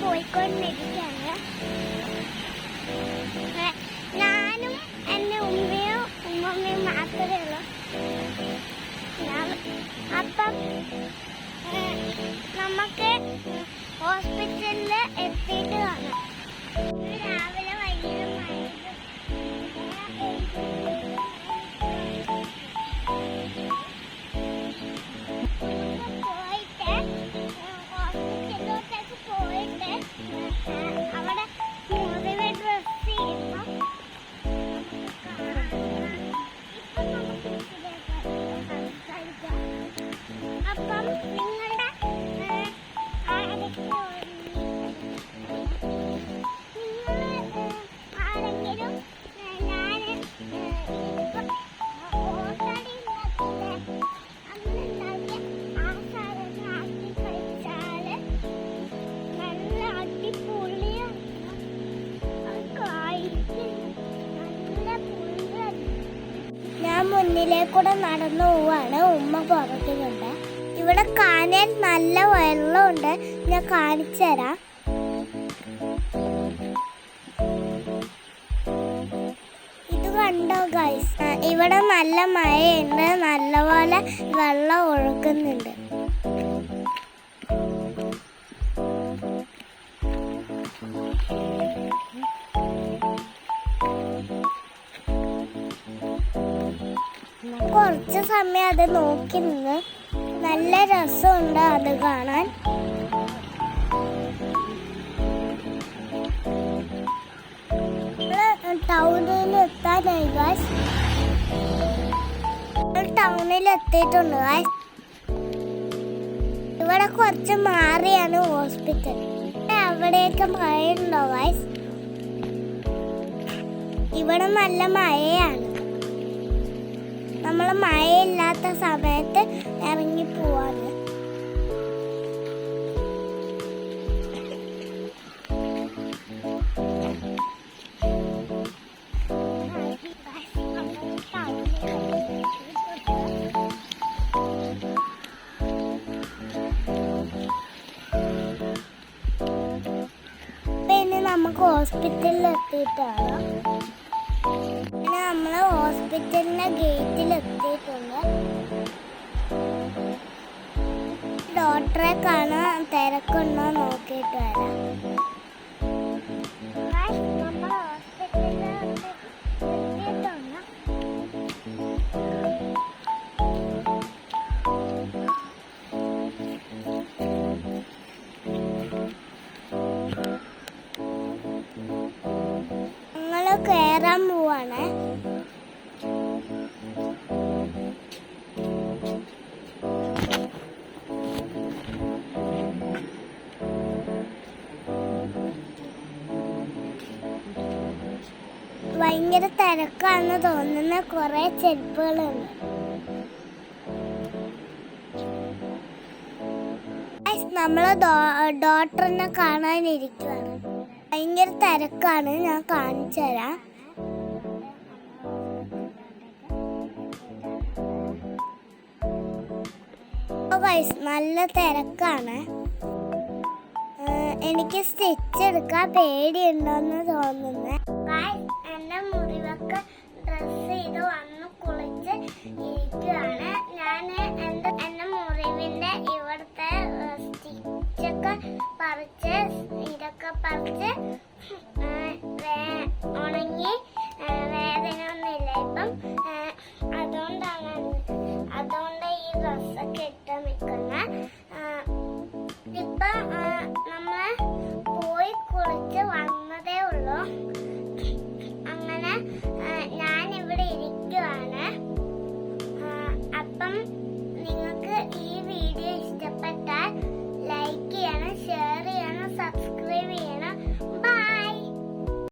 പോയിക്കൊണ്ടിരിക്കുകയാണ്. ഞാനും എൻ്റെ ഉമ്മയും മാത്രമേ ഉള്ളൂ. അപ്പം നമുക്ക് ഹോസ്പിറ്റലിൽ എത്തിയിട്ട് കാണാം. രാവിലെ വൈകിട്ട് അവിടെ മുറിവ് ഡ്രസ് ചെയ്യുന്നു. അപ്പം നിങ്ങളുടെ ആരെങ്കിലും ഞാൻ ഓൾറെഡി അന്നുണ്ടാക്കിയ ആ സാധനം ആക്കി കഴിച്ചാൽ നല്ല അടിപൊളിയാണ്. ഞാൻ മുന്നിലേക്കൂടെ നടന്നു പോവാണ്. ഉമ്മ പുറകിലുണ്ട്. ഇവിടെ കാണാൻ നല്ല വെള്ളമുണ്ട്. ഞാൻ കാണിച്ചു തരാം. ഇത് കണ്ടോ ഗൈസ്, ഇവിടെ നല്ല മഴയുണ്ട്. നല്ലപോലെ വെള്ളം ഒഴുകുന്നുണ്ട്. കുറച്ച് സമയം അത് നോക്കി നിന്ന് നല്ല രസമുണ്ട് അത് കാണാൻ. ടൗണിൽ എത്താനായി ഗൈസ്. ടൗണിൽ എത്തിയിട്ടുണ്ട് ഗൈസ്. ഇവിടെ കുറച്ച് മാറിയാണ് ഹോസ്പിറ്റൽ. അവിടെയൊക്കെ മഴയുണ്ടോ ഗൈസ്? ഇവിടെ നല്ല മഴയാണ്. നമ്മൾ മഴയില്ലാത്ത സമയത്ത് ഇറങ്ങി പോവാണ്. പിന്നെ നമുക്ക് ഹോസ്പിറ്റലിൽ എത്തിയിട്ടാണ്. പിന്നെ നമ്മൾ ഹോസ്പിറ്റലിന്റെ ഗേറ്റിൽ എത്തിയിട്ടുണ്ട്. ഡോക്ടറെ കാണാൻ തിരക്കുണ്ടോ നോക്കിയിട്ട് വരാം. നമ്മൾ ഹോസ്പിറ്റലിൽ എത്തിയിട്ടുണ്ട്. ഞങ്ങൾ കയറാൻ പോവാണ്. ഭയങ്കര തിരക്കാണെന്ന് തോന്നുന്ന കുറെ ചെരുപ്പുകളുണ്ട്. നമ്മള് ഡോക്ടറിനെ കാണാനിരിക്കുവാണ്. ഭയങ്കര തിരക്കാണ്. ഞാൻ കാണിച്ചു തരാം. നല്ല തിരക്കാണ്. എനിക്ക് സ്റ്റിച്ച് എടുക്കാൻ പേടിയുണ്ടോന്ന് തോന്നുന്നത്.